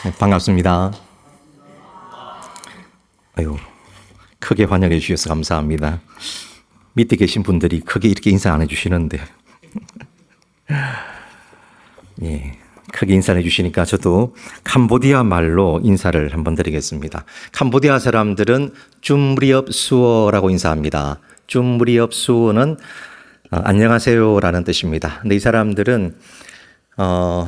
반갑습니다. 아유, 크게 환영해 주셔서 감사합니다. 밑에 계신 분들이 크게 이렇게 인사 안 해주시는데, 예, 크게 인사해 주시니까 저도 캄보디아 말로 인사를 한번 드리겠습니다. 캄보디아 사람들은 줌리업 수어라고 인사합니다. 줌리업 수어는 안녕하세요라는 뜻입니다. 근데 이 사람들은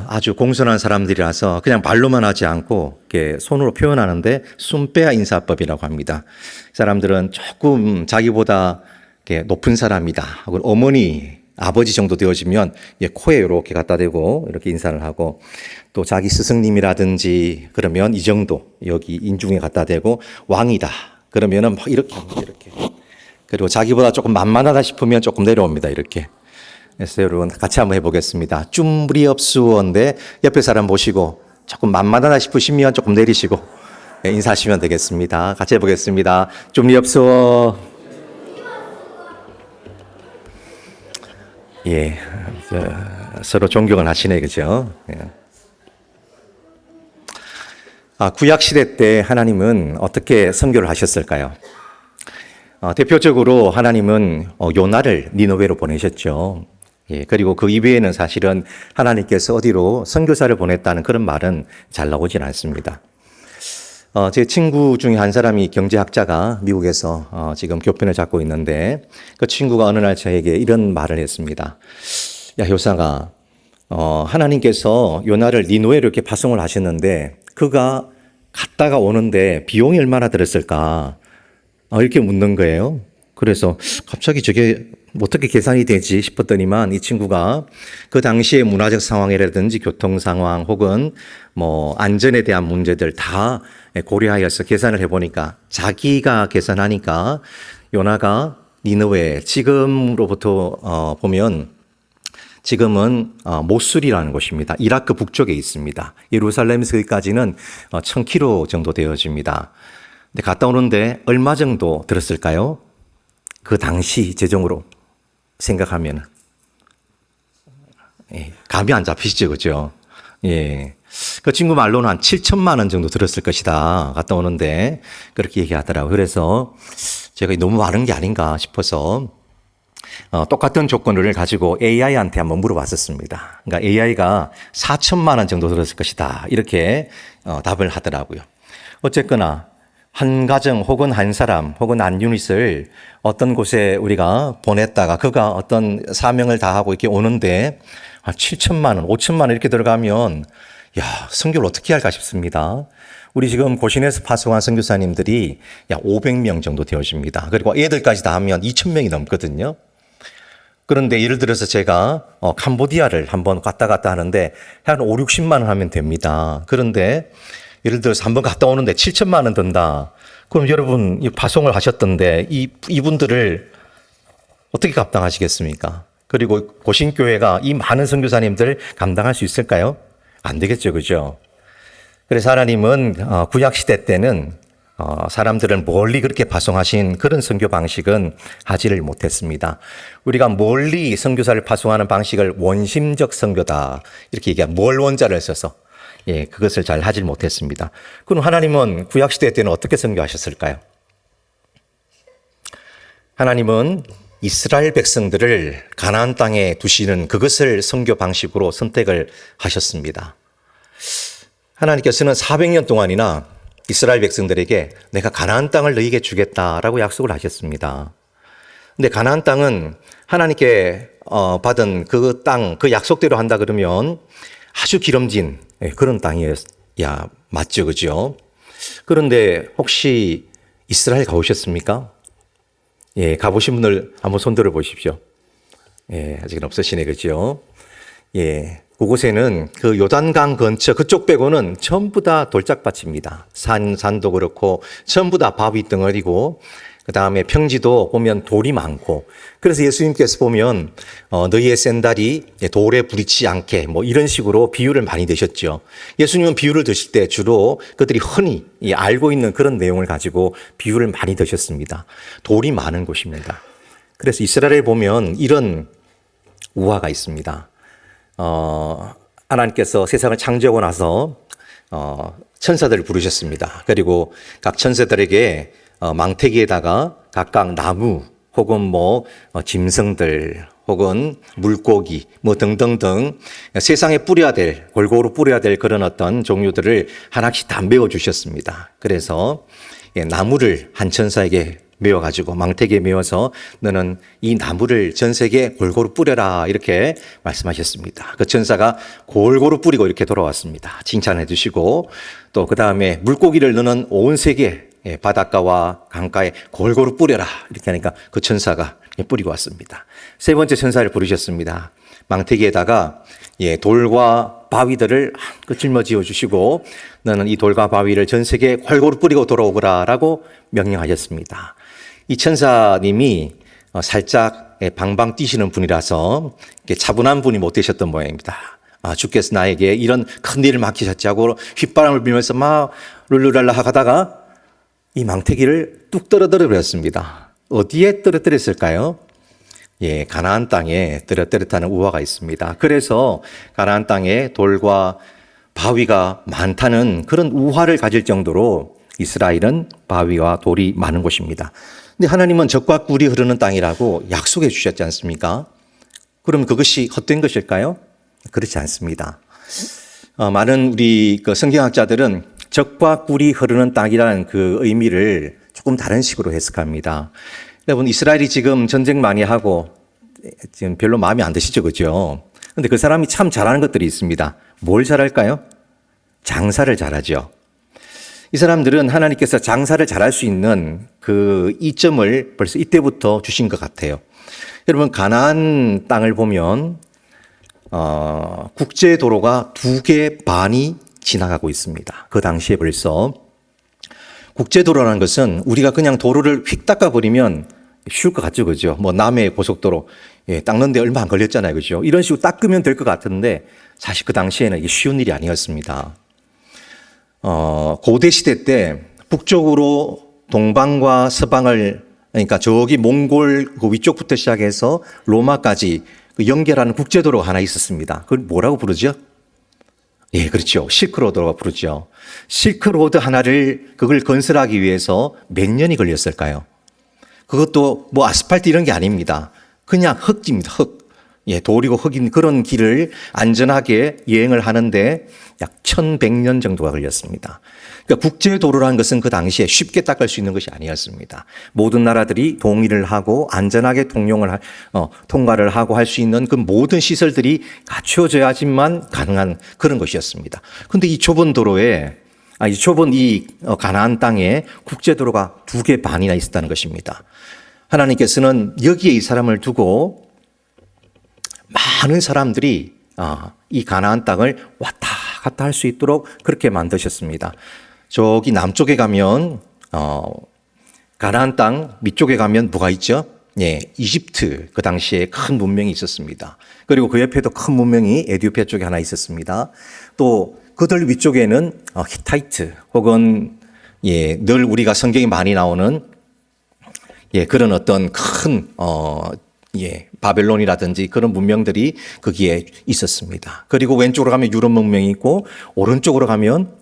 아주 공손한 사람들이라서 그냥 말로만 하지 않고 이렇게 손으로 표현하는데 숨빼야 인사법이라고 합니다. 이 사람들은 조금 자기보다 이렇게 높은 사람이다 하고 어머니, 아버지 정도 되어지면 코에 이렇게 갖다 대고 이렇게 인사를 하고, 또 자기 스승님이라든지 그러면 이 정도 여기 인중에 갖다 대고, 왕이다 그러면은 막 이렇게 그리고 자기보다 조금 만만하다 싶으면 조금 내려옵니다. 이렇게. 그래서 여러분 같이 한번 해보겠습니다. 쭌브리업수어인데 옆에 사람 보시고 조금 만만하다 싶으시면 조금 내리시고 인사하시면 되겠습니다. 같이 해보겠습니다. 쭌브리업수어. 예, 서로 존경을 하시네, 그죠? 예. 구약 시대 때 하나님은 어떻게 선교를 하셨을까요? 대표적으로 하나님은 요나를 니느웨로 보내셨죠. 예, 그리고 그 이외에는 사실은 하나님께서 어디로 선교사를 보냈다는 그런 말은 잘 나오진 않습니다. 제 친구 중에 한 사람이 경제학자가 미국에서 지금 교편을 잡고 있는데, 그 친구가 어느 날 저에게 이런 말을 했습니다. 야, 효사가, 하나님께서 요나를 니느웨로 이렇게 파송을 하셨는데 그가 갔다가 오는데 비용이 얼마나 들었을까? 이렇게 묻는 거예요. 그래서 갑자기 저게 어떻게 계산이 되지 싶었더니만 이 친구가 그 당시의 문화적 상황이라든지 교통 상황 혹은 뭐 안전에 대한 문제들 다 고려하여서 계산을 해보니까, 자기가 계산하니까 요나가 니느웨, 지금으로부터 보면 지금은 모술이라는 곳입니다. 이라크 북쪽에 있습니다. 예루살렘에서 여기까지는 1000km 정도 되어집니다. 근데 갔다 오는데 얼마 정도 들었을까요? 그 당시 재정으로 생각하면 감이 안 잡히시죠, 그죠? 예, 그 친구 말로는 한 7천만 원 정도 들었을 것이다. 갔다 오는데 그렇게 얘기하더라고요. 그래서 제가 너무 많은 게 아닌가 싶어서 똑같은 조건을 가지고 AI한테 한번 물어봤었습니다. 그러니까 AI가 4천만 원 정도 들었을 것이다. 이렇게 답을 하더라고요. 어쨌거나 한 가정 혹은 한 사람 혹은 한 유닛을 어떤 곳에 우리가 보냈다가 그가 어떤 사명을 다하고 이렇게 오는데 7천만 원, 5천만 원 이렇게 들어가면 선교를 어떻게 할까 싶습니다. 우리 지금 고신에서 파송한 선교사님들이 약 500명 정도 되어집니다. 그리고 애들까지 다 하면 2,000명이 넘거든요. 그런데 예를 들어서 제가 캄보디아를 한번 갔다 하는데 한 5, 60만 원 하면 됩니다. 그런데 예를 들어서 한번 갔다 오는데 7천만 원 든다. 그럼 여러분 파송을 하셨던데 이분들을 어떻게 감당하시겠습니까? 그리고 고신교회가 이 많은 선교사님들 감당할 수 있을까요? 안 되겠죠, 그죠? 그래서 하나님은 구약시대 때는 사람들을 멀리 그렇게 파송하신 그런 선교 방식은 하지를 못했습니다. 우리가 멀리 선교사를 파송하는 방식을 원심적 선교다 이렇게 얘기하면 멀원자를 써서 그것을 잘 하질 못했습니다. 그럼 하나님은 구약시대 때는 어떻게 선교하셨을까요? 하나님은 이스라엘 백성들을 가나안 땅에 두시는 그것을 선교 방식으로 선택을 하셨습니다. 하나님께서는 400년 동안이나 이스라엘 백성들에게 내가 가나안 땅을 너희에게 주겠다라고 약속을 하셨습니다. 근데 가나안 땅은 하나님께 받은 그 땅, 그 약속대로 한다 그러면 아주 기름진 그런 땅이야 맞죠, 그죠? 그런데 혹시 이스라엘 가보셨습니까? 예, 가보신 분들 한번 손 들어 보십시오. 예, 아직은 없으시네, 그죠? 예, 그곳에는 그 요단강 근처 그쪽 빼고는 전부 다 돌짝밭입니다. 산도 그렇고 전부 다 바위 덩어리고, 그 다음에 평지도 보면 돌이 많고, 그래서 예수님께서 보면 너희의 샌달이 돌에 부딪히지 않게 뭐 이런 식으로 비유를 많이 드셨죠. 예수님은 비유를 드실 때 주로 그들이 흔히 알고 있는 그런 내용을 가지고 비유를 많이 드셨습니다. 돌이 많은 곳입니다. 그래서 이스라엘에 보면 이런 우화가 있습니다. 하나님께서 세상을 창조하고 나서 천사들을 부르셨습니다. 그리고 각 천사들에게 망태기에다가 각각 나무 혹은 짐승들 혹은 물고기 등등등 세상에 뿌려야 될, 골고루 뿌려야 될 그런 어떤 종류들을 하나씩 다 메워 주셨습니다. 그래서 나무를 한 천사에게 메워가지고 망태기에 메워서 너는 이 나무를 전 세계에 골고루 뿌려라 이렇게 말씀하셨습니다. 그 천사가 골고루 뿌리고 이렇게 돌아왔습니다. 칭찬해 주시고 또 그 다음에 물고기를 너는 온 세계 바닷가와 강가에 골고루 뿌려라 이렇게 하니까 그 천사가 뿌리고 왔습니다. 세 번째 천사를 부르셨습니다. 망태기에다가 돌과 바위들을 한껏 짊어지어 주시고 너는 이 돌과 바위를 전 세계에 골고루 뿌리고 돌아오거라 라고 명령하셨습니다. 이 천사님이 살짝 방방 뛰시는 분이라서 차분한 분이 못 되셨던 모양입니다. 주께서 나에게 이런 큰 일을 맡기셨지 하고 휘바람을 불면서 막 룰루랄라 하다가 이 망태기를 뚝 떨어뜨려 버렸습니다. 어디에 떨어뜨렸을까요? 가나안 땅에 떨어뜨렸다는 우화가 있습니다. 그래서 가나안 땅에 돌과 바위가 많다는 그런 우화를 가질 정도로 이스라엘은 바위와 돌이 많은 곳입니다. 근데 하나님은 젖과 꿀이 흐르는 땅이라고 약속해 주셨지 않습니까? 그럼 그것이 헛된 것일까요? 그렇지 않습니다. 많은 우리 성경학자들은 젖과 꿀이 흐르는 땅이라는 그 의미를 조금 다른 식으로 해석합니다. 여러분, 이스라엘이 지금 전쟁 많이 하고 지금 별로 마음에 안 드시죠, 그죠? 근데 그 사람이 참 잘하는 것들이 있습니다. 뭘 잘할까요? 장사를 잘하죠. 이 사람들은 하나님께서 장사를 잘할 수 있는 그 이점을 벌써 이때부터 주신 것 같아요. 여러분, 가나안 땅을 보면 국제도로가 2개 반이 지나가고 있습니다. 그 당시에 벌써 국제도로라는 것은 우리가 그냥 도로를 휙 닦아버리면 쉬울 것 같죠, 그죠? 남해 고속도로 닦는데 얼마 안 걸렸잖아요, 그죠? 이런 식으로 닦으면 될 것 같은데 사실 그 당시에는 이게 쉬운 일이 아니었습니다. 고대 시대 때 북쪽으로 동방과 서방을 그러니까 저기 몽골 그 위쪽부터 시작해서 로마까지 그 연결하는 국제도로가 하나 있었습니다. 그걸 뭐라고 부르죠? 그렇죠. 실크로드라고 부르죠. 실크로드 하나를 그걸 건설하기 위해서 몇 년이 걸렸을까요? 그것도 아스팔트 이런 게 아닙니다. 그냥 흙입니다. 흙. 돌이고 흙인 그런 길을 안전하게 여행을 하는데 약 1100년 정도가 걸렸습니다. 그러니까 국제도로라는 것은 그 당시에 쉽게 닦을 수 있는 것이 아니었습니다. 모든 나라들이 동의를 하고 안전하게 통과를 하고 할 수 있는 그 모든 시설들이 갖춰져야지만 가능한 그런 것이었습니다. 그런데 이 좁은 도로에 이 좁은 가나안 땅에 국제도로가 2개 반이나 있었다는 것입니다. 하나님께서는 여기에 이 사람을 두고 많은 사람들이 이 가나안 땅을 왔다 갔다 할 수 있도록 그렇게 만드셨습니다. 저기 남쪽에 가면 가나안 땅 밑쪽에 가면 뭐가 있죠? 이집트 그 당시에 큰 문명이 있었습니다. 그리고 그 옆에도 큰 문명이 에티오피아 쪽에 하나 있었습니다. 또 그들 위쪽에는 히타이트 혹은 늘 우리가 성경에 많이 나오는 그런 어떤 큰 바벨론이라든지 그런 문명들이 거기에 있었습니다. 그리고 왼쪽으로 가면 유럽 문명이 있고 오른쪽으로 가면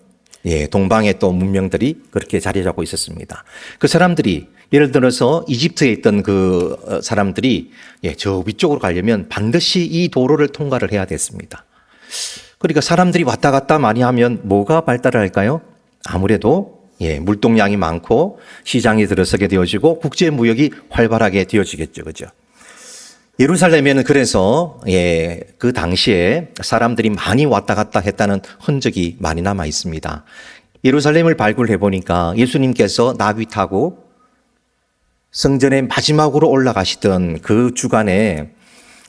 동방의 또 문명들이 그렇게 자리 잡고 있었습니다. 그 사람들이 예를 들어서 이집트에 있던 그 사람들이 저 위쪽으로 가려면 반드시 이 도로를 통과를 해야 됐습니다. 그러니까 사람들이 왔다 갔다 많이 하면 뭐가 발달할까요? 아무래도 물동량이 많고 시장이 들어서게 되어지고 국제 무역이 활발하게 되어지겠죠, 그죠? 예루살렘에는 그래서 그 당시에 사람들이 많이 왔다 갔다 했다는 흔적이 많이 남아 있습니다. 예루살렘을 발굴해 보니까 예수님께서 나귀 타고 성전에 마지막으로 올라가시던 그 주간에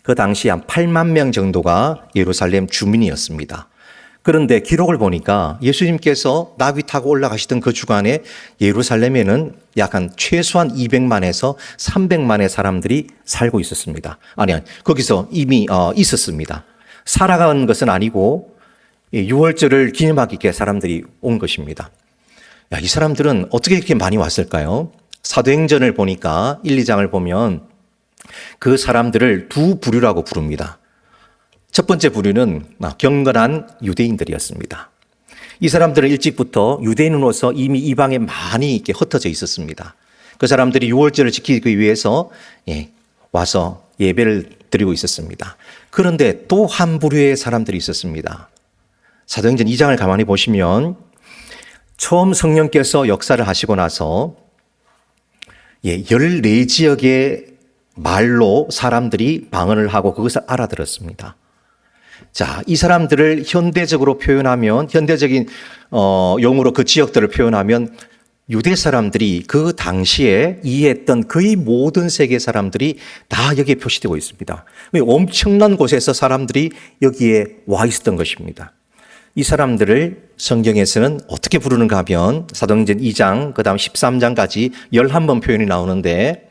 그 당시 한 8만 명 정도가 예루살렘 주민이었습니다. 그런데 기록을 보니까 예수님께서 나귀 타고 올라가시던 그 주간에 예루살렘에는 약 한 최소한 200만에서 300만의 사람들이 살고 있었습니다. 거기서 이미 있었습니다. 살아간 것은 아니고 6월절을 기념하기 위해 사람들이 온 것입니다. 이 사람들은 어떻게 이렇게 많이 왔을까요? 사도행전을 보니까 1, 2장을 보면 그 사람들을 두 부류라고 부릅니다. 첫 번째 부류는 경건한 유대인들이었습니다. 이 사람들은 일찍부터 유대인으로서 이미 이방에 많이 이렇게 흩어져 있었습니다. 그 사람들이 유월절을 지키기 위해서 와서 예배를 드리고 있었습니다. 그런데 또 한 부류의 사람들이 있었습니다. 사도행전 2장을 가만히 보시면 처음 성령께서 역사를 하시고 나서 14지역의 말로 사람들이 방언을 하고 그것을 알아들었습니다. 자, 이 사람들을 현대적으로 표현하면, 현대적인 용어로 그 지역들을 표현하면 유대 사람들이 그 당시에 이해했던 거의 모든 세계 사람들이 다 여기에 표시되고 있습니다. 엄청난 곳에서 사람들이 여기에 와 있었던 것입니다. 이 사람들을 성경에서는 어떻게 부르는가 하면 사도행전 2장, 그 다음 13장까지 11번 표현이 나오는데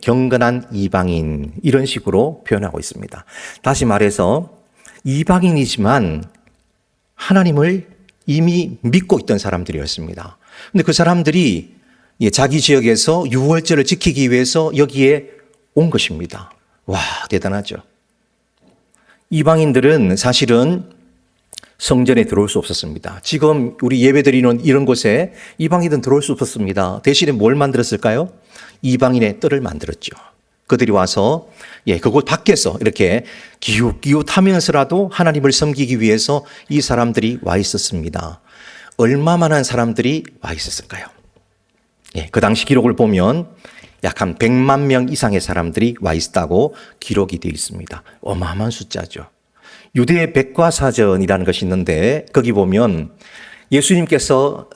경건한 이방인 이런 식으로 표현하고 있습니다. 다시 말해서 이방인이지만 하나님을 이미 믿고 있던 사람들이었습니다. 근데 그 사람들이 자기 지역에서 유월절을 지키기 위해서 여기에 온 것입니다. 와, 대단하죠. 이방인들은 사실은 성전에 들어올 수 없었습니다. 지금 우리 예배드리는 이런 곳에 이방인들은 들어올 수 없었습니다. 대신에 뭘 만들었을까요? 이방인의 뜰을 만들었죠. 그들이 와서 그곳 밖에서 이렇게 기웃기웃하면서라도 하나님을 섬기기 위해서 이 사람들이 와 있었습니다. 얼마만한 사람들이 와 있었을까요? 그 당시 기록을 보면 약 한 100만 명 이상의 사람들이 와 있다고 기록이 되어 있습니다. 어마어마한 숫자죠. 유대의 백과사전이라는 것이 있는데 거기 보면 예수님께서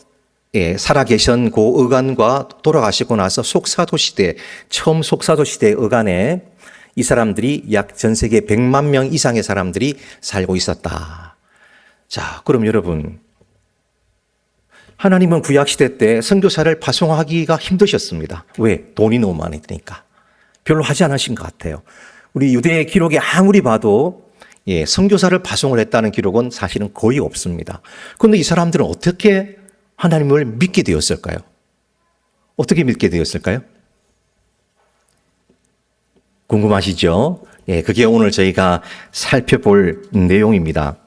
살아계신 그 의관과 돌아가시고 나서 속사도 시대, 처음 속사도 시대의 의관에 이 사람들이 약 전 세계 100만 명 이상의 사람들이 살고 있었다. 자, 그럼 여러분, 하나님은 구약시대 때 선교사를 파송하기가 힘드셨습니다. 왜? 돈이 너무 많으니까. 별로 하지 않으신 것 같아요. 우리 유대의 기록에 아무리 봐도 선교사를 파송을 했다는 기록은 사실은 거의 없습니다. 그런데 이 사람들은 어떻게 하나님을 믿게 되었을까요? 어떻게 믿게 되었을까요? 궁금하시죠? 그게 오늘 저희가 살펴볼 내용입니다.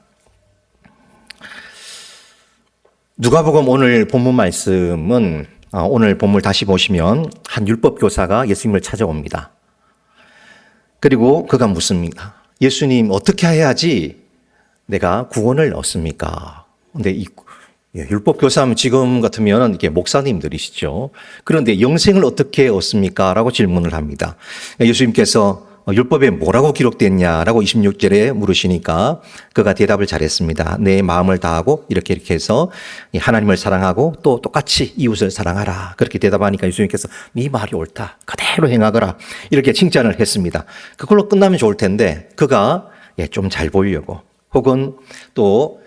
누가복음 오늘 본문 말씀은 오늘 본문 다시 보시면 한 율법 교사가 예수님을 찾아옵니다. 그리고 그가 묻습니다. 예수님, 어떻게 해야지 내가 구원을 얻습니까? 근데 이 율법 교사하면 지금 같으면 이게 목사님들이시죠. 그런데 영생을 어떻게 얻습니까? 라고 질문을 합니다. 예수님께서 율법에 뭐라고 기록됐냐라고 26절에 물으시니까 그가 대답을 잘했습니다. 내 마음을 다하고 이렇게 해서 하나님을 사랑하고 또 똑같이 이웃을 사랑하라. 그렇게 대답하니까 예수님께서 네 말이 옳다. 그대로 행하거라. 이렇게 칭찬을 했습니다. 그걸로 끝나면 좋을 텐데 그가 좀 잘 보이려고 혹은 또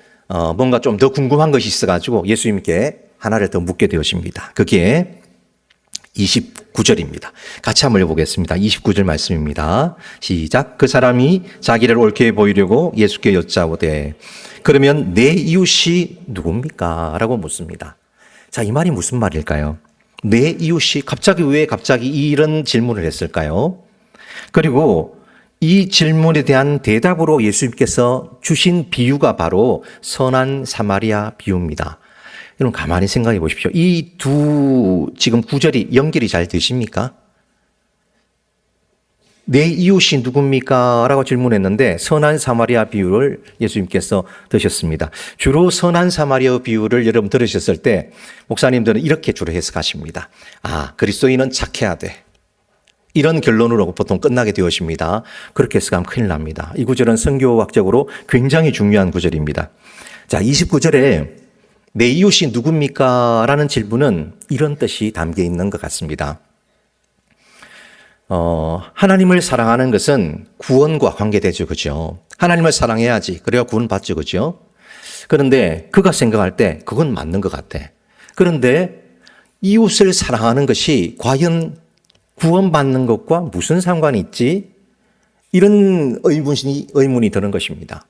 뭔가 좀 더 궁금한 것이 있어가지고 예수님께 하나를 더 묻게 되었습니다. 그게 29절입니다. 같이 한번 읽어보겠습니다. 29절 말씀입니다. 시작. 그 사람이 자기를 옳게 보이려고 예수께 여짜오되 그러면 내 이웃이 누굽니까? 라고 묻습니다. 자, 이 말이 무슨 말일까요? 내 이웃이 왜 갑자기 이런 질문을 했을까요? 그리고 이 질문에 대한 대답으로 예수님께서 주신 비유가 바로 선한 사마리아 비유입니다. 여러분 가만히 생각해 보십시오. 이 두 지금 구절이 연결이 잘 되십니까? 내 이웃이 누굽니까? 라고 질문했는데 선한 사마리아 비유를 예수님께서 드셨습니다. 주로 선한 사마리아 비유를 여러분 들으셨을 때 목사님들은 이렇게 주로 해석하십니다. 그리스도인은 착해야 돼. 이런 결론으로 보통 끝나게 되었습니다. 그렇게 해석하면 큰일 납니다. 이 구절은 선교학적으로 굉장히 중요한 구절입니다. 자, 29절에 내 이웃이 누굽니까? 라는 질문은 이런 뜻이 담겨 있는 것 같습니다. 하나님을 사랑하는 것은 구원과 관계되죠. 그죠? 하나님을 사랑해야지. 그래야 구원받죠. 그죠? 그런데 그가 생각할 때 그건 맞는 것 같아. 그런데 이웃을 사랑하는 것이 과연 구원받는 것과 무슨 상관이 있지? 이런 의문이 드는 것입니다.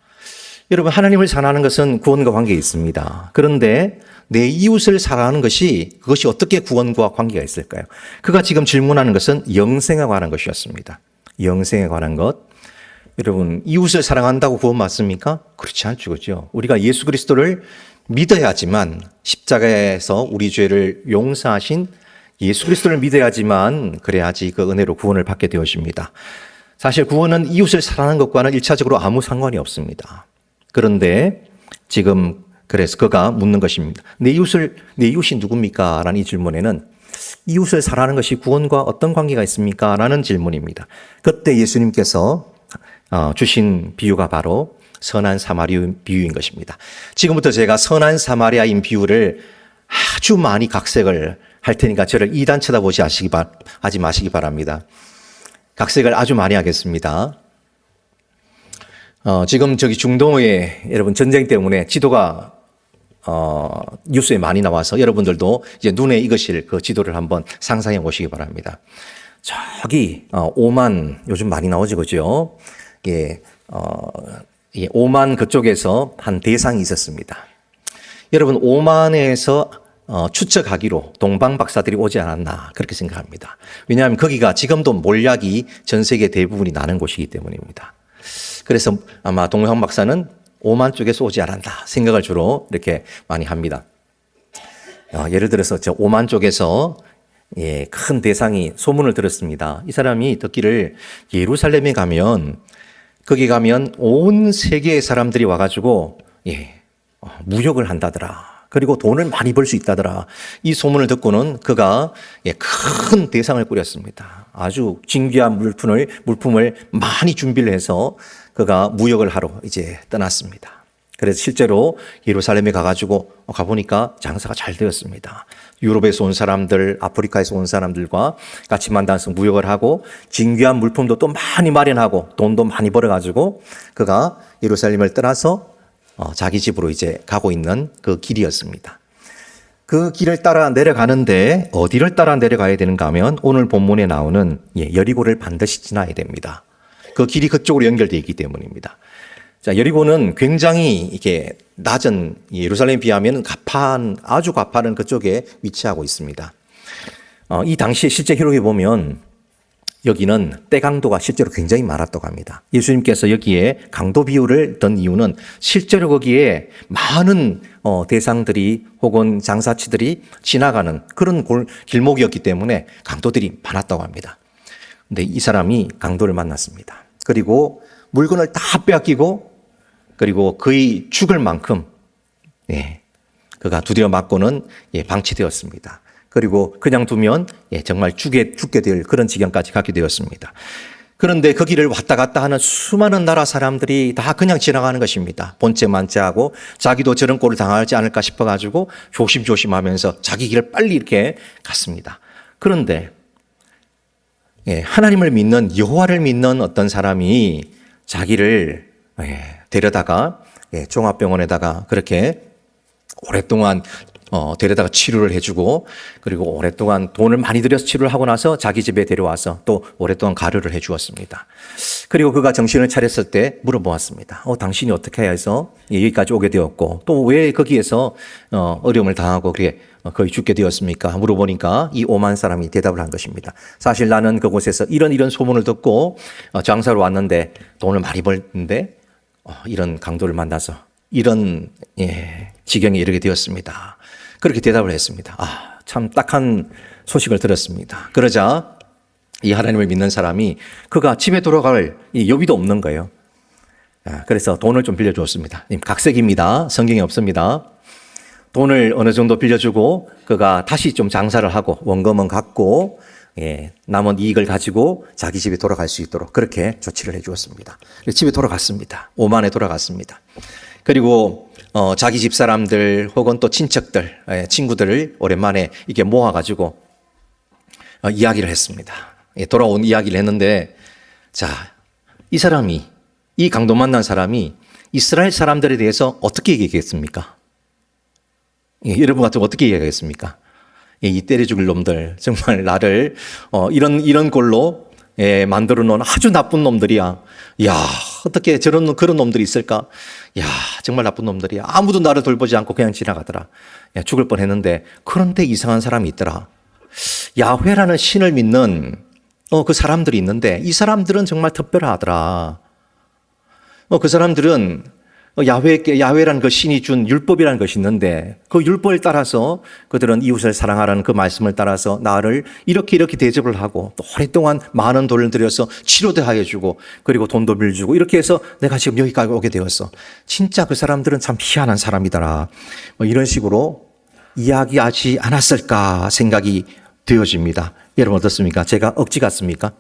여러분, 하나님을 사랑하는 것은 구원과 관계가 있습니다. 그런데 내 이웃을 사랑하는 그것이 어떻게 구원과 관계가 있을까요? 그가 지금 질문하는 것은 영생에 관한 것이었습니다. 영생에 관한 것. 여러분, 이웃을 사랑한다고 구원 받습니까? 그렇지 않죠. 그죠? 우리가 예수 그리스도를 믿어야지만 십자가에서 우리 죄를 용서하신 예수 그리스도를 믿어야지만 그래야지 그 은혜로 구원을 받게 되어집니다. 사실 구원은 이웃을 사랑하는 것과는 일차적으로 아무 상관이 없습니다. 그런데 지금 그래서 그가 묻는 것입니다. 내 이웃이 누굽니까? 라는 이 질문에는 이웃을 사랑하는 것이 구원과 어떤 관계가 있습니까? 라는 질문입니다. 그때 예수님께서 주신 비유가 바로 선한 사마리아 비유인 것입니다. 지금부터 제가 선한 사마리아인 비유를 아주 많이 각색을 할 테니까 저를 이단 쳐다보지 하지 마시기 바랍니다. 각색을 아주 많이 하겠습니다. 지금 저기 중동에 여러분 전쟁 때문에 지도가 뉴스에 많이 나와서 여러분들도 이제 눈에 익으실 그 지도를 한번 상상해 보시기 바랍니다. 저기 오만 요즘 많이 나오죠, 그죠? 예, 오만 그쪽에서 한 대상이 있었습니다. 여러분 오만에서 추측하기로 동방 박사들이 오지 않았나 그렇게 생각합니다. 왜냐하면 거기가 지금도 몰약이 전 세계 대부분이 나는 곳이기 때문입니다. 그래서 아마 동방 박사는 오만 쪽에서 오지 않았나 생각을 주로 이렇게 많이 합니다. 예를 들어서 저 오만 쪽에서 큰 대상이 소문을 들었습니다. 이 사람이 듣기를 예루살렘에 가면 거기 가면 온 세계의 사람들이 와가지고 무역을 한다더라. 그리고 돈을 많이 벌 수 있다더라. 이 소문을 듣고는 그가 큰 대상을 꾸렸습니다. 아주 진귀한 물품을 많이 준비를 해서 그가 무역을 하러 이제 떠났습니다. 그래서 실제로 예루살렘에 가보니까 장사가 잘 되었습니다. 유럽에서 온 사람들, 아프리카에서 온 사람들과 같이 만나서 무역을 하고 진귀한 물품도 또 많이 마련하고 돈도 많이 벌어가지고 그가 예루살렘을 떠나서 자기 집으로 이제 가고 있는 그 길이었습니다. 그 길을 따라 내려가는데 어디를 따라 내려가야 되는가 하면 오늘 본문에 나오는 여리고를 반드시 지나야 됩니다. 그 길이 그쪽으로 연결되어 있기 때문입니다. 자, 여리고는 굉장히 이게 낮은 예루살렘에 비하면 아주 가파른 그쪽에 위치하고 있습니다. 이 당시에 실제 기록에 보면 여기는 때 강도가 실제로 굉장히 많았다고 합니다. 예수님께서 여기에 강도 비유를 든 이유는 실제로 거기에 많은 대상들이 혹은 장사치들이 지나가는 그런 길목이었기 때문에 강도들이 많았다고 합니다. 근데 이 사람이 강도를 만났습니다. 그리고 물건을 다 빼앗기고 그리고 거의 죽을 만큼 그가 두드려 맞고는 방치되었습니다. 그리고 그냥 두면 정말 죽게 될 그런 지경까지 가게 되었습니다. 그런데 그 길을 왔다 갔다 하는 수많은 나라 사람들이 다 그냥 지나가는 것입니다. 본체만체하고 자기도 저런 꼴을 당하지 않을까 싶어가지고 조심조심하면서 자기 길을 빨리 이렇게 갔습니다. 그런데 하나님을 믿는 여호와를 믿는 어떤 사람이 자기를 데려다가 종합병원에다가 그렇게 오랫동안 데려다가 치료를 해주고 그리고 오랫동안 돈을 많이 들여서 치료를 하고 나서 자기 집에 데려와서 또 오랫동안 가료를 해주었습니다. 그리고 그가 정신을 차렸을 때 물어보았습니다. 당신이 어떻게 해서 여기까지 오게 되었고 또 왜 거기에서 어려움을 당하고 그게 거의 죽게 되었습니까? 물어보니까 이 오만 사람이 대답을 한 것입니다. 사실 나는 그곳에서 이런 소문을 듣고 장사로 왔는데 돈을 많이 벌는데 이런 강도를 만나서 이런 지경에 이르게 되었습니다. 그렇게 대답을 했습니다. 참 딱한 소식을 들었습니다. 그러자 이 하나님을 믿는 사람이 그가 집에 돌아갈 여비도 없는 거예요. 그래서 돈을 좀 빌려주었습니다. 각색입니다. 성경에 없습니다. 돈을 어느 정도 빌려주고 그가 다시 좀 장사를 하고 원금은 갚고 남은 이익을 가지고 자기 집에 돌아갈 수 있도록 그렇게 조치를 해 주었습니다. 집에 돌아갔습니다. 오만에 돌아갔습니다. 그리고 자기 집 사람들 혹은 또 친척들, 친구들을 오랜만에 이렇게 모아가지고 이야기를 했습니다. 돌아온 이야기를 했는데 이 강도 만난 사람이 이스라엘 사람들에 대해서 어떻게 얘기했습니까? 여러분 같으면 어떻게 얘기하겠습니까? 이 때려 죽을 놈들, 정말 나를 이런 꼴로 만들어 놓은 아주 나쁜 놈들이야. 야, 어떻게 그런 놈들이 있을까? 야, 정말 나쁜 놈들이야. 아무도 나를 돌보지 않고 그냥 지나가더라. 죽을 뻔했는데 그런데 이상한 사람이 있더라. 야훼라는 신을 믿는 그 사람들이 있는데 이 사람들은 정말 특별하더라. 그 사람들은 야훼라는 그 신이 준 율법이라는 것이 있는데 그 율법을 따라서 그들은 이웃을 사랑하라는 그 말씀을 따라서 나를 이렇게 대접을 하고 또 오랫동안 많은 돈을 들여서 치료도 하여 주고 그리고 돈도 빌주고 이렇게 해서 내가 지금 여기까지 오게 되었어. 진짜 그 사람들은 참 희한한 사람이더라. 이런 식으로 이야기하지 않았을까 생각이 되어집니다. 여러분 어떻습니까? 제가 억지 같습니까?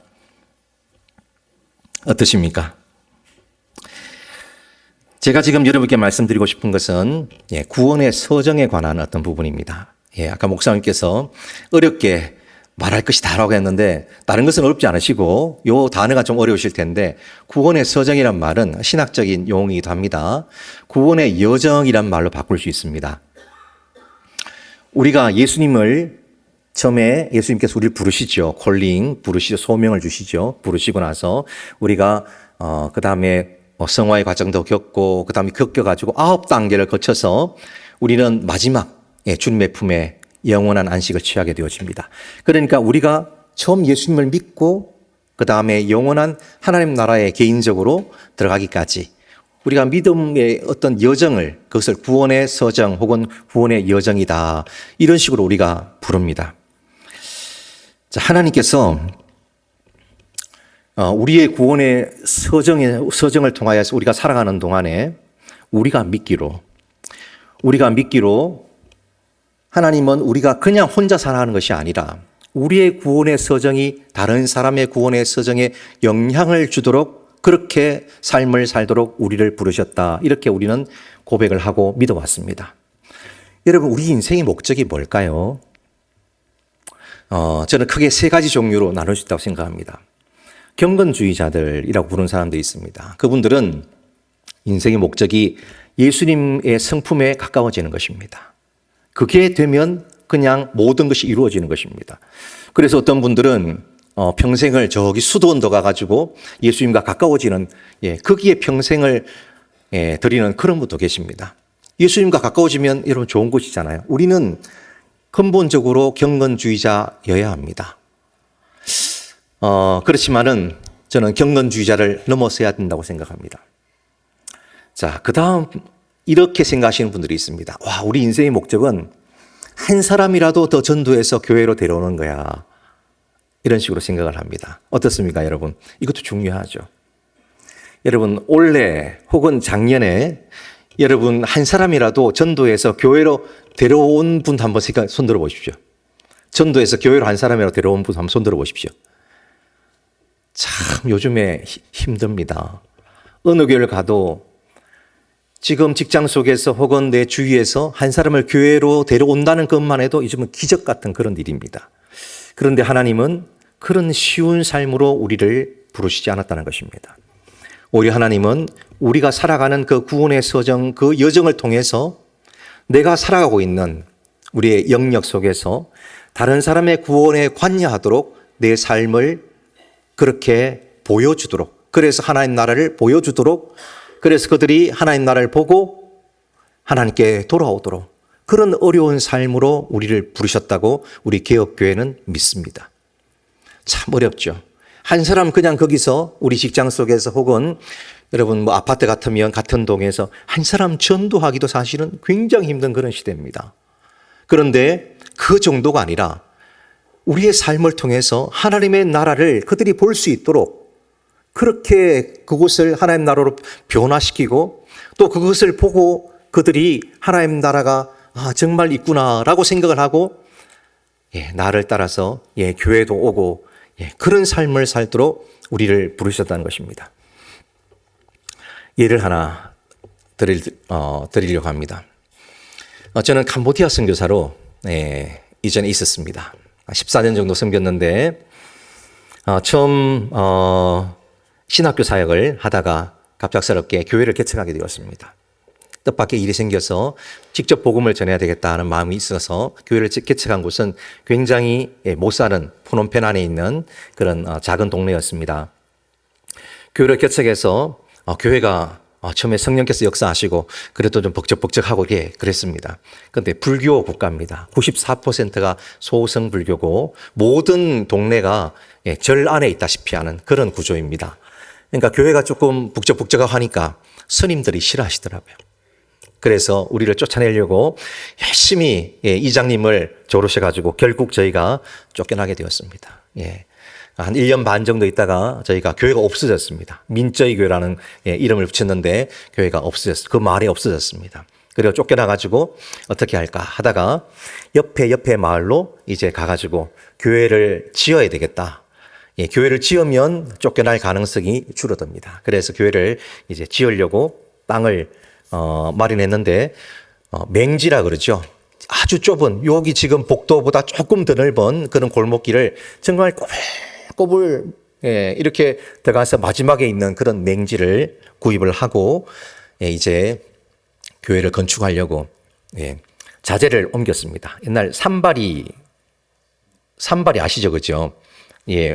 어떠십니까? 제가 지금 여러분께 말씀드리고 싶은 것은 구원의 서정에 관한 어떤 부분입니다. 아까 목사님께서 어렵게 말할 것이 다라고 했는데 다른 것은 어렵지 않으시고 요 단어가 좀 어려우실 텐데 구원의 서정이란 말은 신학적인 용어이기도 합니다. 구원의 여정이란 말로 바꿀 수 있습니다. 우리가 예수님을 처음에 예수님께서 우리를 부르시죠. 콜링 부르시죠. 소명을 주시죠. 부르시고 나서 우리가 그 다음에 성화의 과정도 겪고 그 다음에 겪어가지고 9단계를 거쳐서 우리는 마지막 주님의 품에 영원한 안식을 취하게 되어집니다. 그러니까 우리가 처음 예수님을 믿고 그 다음에 영원한 하나님 나라에 개인적으로 들어가기까지 우리가 믿음의 어떤 여정을 그것을 구원의 서정 혹은 구원의 여정이다. 이런 식으로 우리가 부릅니다. 자, 하나님께서 우리의 구원의 서정을 통하여서 우리가 살아가는 동안에 우리가 믿기로 하나님은 우리가 그냥 혼자 살아가는 것이 아니라 우리의 구원의 서정이 다른 사람의 구원의 서정에 영향을 주도록 그렇게 삶을 살도록 우리를 부르셨다. 이렇게 우리는 고백을 하고 믿어왔습니다. 여러분, 우리 인생의 목적이 뭘까요? 저는 크게 3가지 종류로 나눌 수 있다고 생각합니다. 경건주의자들이라고 부르는 사람들이 있습니다. 그분들은 인생의 목적이 예수님의 성품에 가까워지는 것입니다. 그게 되면 그냥 모든 것이 이루어지는 것입니다. 그래서 어떤 분들은 평생을 저기 수도원도 가가지고 예수님과 가까워지는 거기에 평생을 드리는 그런 분도 계십니다. 예수님과 가까워지면 여러분 좋은 곳이잖아요. 우리는 근본적으로 경건주의자여야 합니다. 그렇지만은 저는 경건주의자를 넘어서야 된다고 생각합니다. 자, 그 다음 이렇게 생각하시는 분들이 있습니다. 와, 우리 인생의 목적은 한 사람이라도 더 전도해서 교회로 데려오는 거야. 이런 식으로 생각을 합니다. 어떻습니까, 여러분? 이것도 중요하죠. 여러분, 올해 혹은 작년에 여러분 한 사람이라도 전도해서 교회로 데려온 분 한번 손 들어 보십시오. 전도해서 교회로 한 사람이라도 데려온 분 한번 손 들어 보십시오. 참 요즘에 힘듭니다. 어느 교회를 가도 지금 직장 속에서 혹은 내 주위에서 한 사람을 교회로 데려온다는 것만 해도 요즘은 기적 같은 그런 일입니다. 그런데 하나님은 그런 쉬운 삶으로 우리를 부르시지 않았다는 것입니다. 오히려 하나님은 우리가 살아가는 그 구원의 서정, 그 여정을 통해서 내가 살아가고 있는 우리의 영역 속에서 다른 사람의 구원에 관여하도록 내 삶을 그렇게 보여주도록, 그래서 하나님 나라를 보여주도록, 그래서 그들이 하나님 나라를 보고 하나님께 돌아오도록 그런 어려운 삶으로 우리를 부르셨다고 우리 개혁교회는 믿습니다. 참 어렵죠. 한 사람 그냥 거기서 우리 직장 속에서 혹은 여러분 뭐 아파트 같으면 같은 동에서 한 사람 전도하기도 사실은 굉장히 힘든 그런 시대입니다. 그런데 그 정도가 아니라 우리의 삶을 통해서 하나님의 나라를 그들이 볼 수 있도록 그렇게 그곳을 하나님 나라로 변화시키고 또 그것을 보고 그들이 하나님 나라가 정말 있구나라고 생각을 하고 나를 따라서 교회도 오고 그런 삶을 살도록 우리를 부르셨다는 것입니다. 예를 하나 드리려고 합니다. 저는 캄보디아 선교사로 이전에 있었습니다. 14년 정도 섬겼는데 처음 신학교 사역을 하다가 갑작스럽게 교회를 개척하게 되었습니다. 뜻밖의 일이 생겨서 직접 복음을 전해야 되겠다는 마음이 있어서 교회를 개척한 곳은 굉장히 못 사는 푸놈펜 안에 있는 그런 작은 동네였습니다. 교회를 개척해서 교회가 처음에 성령께서 역사하시고 그래도 좀 벅적벅적하고 그랬습니다. 그런데 불교 국가입니다. 94%가 소성 불교고 모든 동네가 절 안에 있다시피 하는 그런 구조입니다. 그러니까 교회가 조금 북적북적하니까 스님들이 싫어하시더라고요. 그래서 우리를 쫓아내려고 열심히 이장님을 조르셔가지고 결국 저희가 쫓겨나게 되었습니다. 한 1년 반 정도 있다가 저희가 교회가 없어졌습니다. 민저희 교회라는 이름을 붙였는데 교회가 없어졌어요. 그 마을이 없어졌습니다. 그리고 쫓겨나가지고 어떻게 할까 하다가 옆에 마을로 이제 가가지고 교회를 지어야 되겠다. 교회를 지으면 쫓겨날 가능성이 줄어듭니다. 그래서 교회를 이제 지으려고 땅을 마련했는데 맹지라 그러죠. 아주 좁은 여기 지금 복도보다 조금 더 넓은 그런 골목길을 정말 꼬불꼬불 이렇게 들어가서 마지막에 있는 그런 맹지를 구입을 하고 이제 교회를 건축하려고 자재를 옮겼습니다. 옛날 산발이 아시죠, 그죠?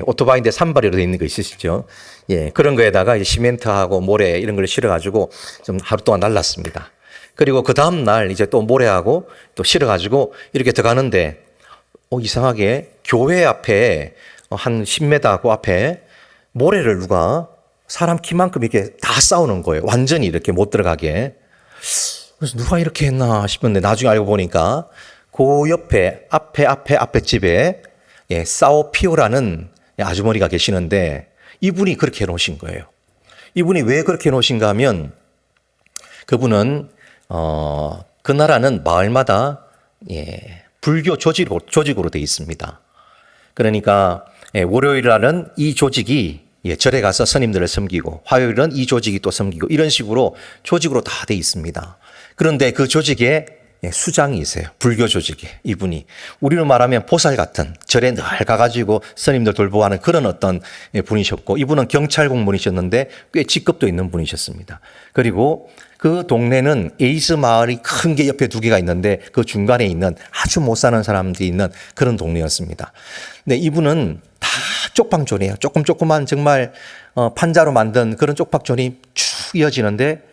오토바이인데 산발이로 되어 있는 거 있으시죠? 그런 거에다가 시멘트하고 모래 이런 걸 실어가지고 좀 하루 동안 날랐습니다. 그리고 그 다음날 이제 또 모래하고 또 실어가지고 이렇게 들어가는데, 이상하게 교회 앞에 한 10m 그 앞에 모래를 누가 사람 키만큼 이렇게 다 쌓아놓은 거예요. 완전히 이렇게 못 들어가게. 그래서 누가 이렇게 했나 싶은데 나중에 알고 보니까 그 옆에 앞에 집에 사오피오라는 아주머니가 계시는데 이분이 그렇게 해놓으신 거예요. 이분이 왜 그렇게 해놓으신가 하면 그분은 그 나라는 마을마다 불교 조직으로 되어 있습니다. 그러니까 월요일날은 이 조직이 절에 가서 스님들을 섬기고 화요일은 이 조직이 또 섬기고 이런 식으로 조직으로 다 되어 있습니다. 그런데 그 조직에 수장이 있어요. 불교 조직에 이분이 우리로 말하면 보살 같은 절에 늘 가가지고 스님들 돌보하는 그런 어떤 분이셨고 이분은 경찰 공무원이셨는데 꽤 직급도 있는 분이셨습니다. 그리고 그 동네는 에이스 마을이 큰 게 옆에 두 개가 있는데 그 중간에 있는 아주 못 사는 사람들이 있는 그런 동네였습니다. 근데 이분은 다 쪽방촌이에요. 조그만 정말 판자로 만든 그런 쪽방촌이 쭉 이어지는데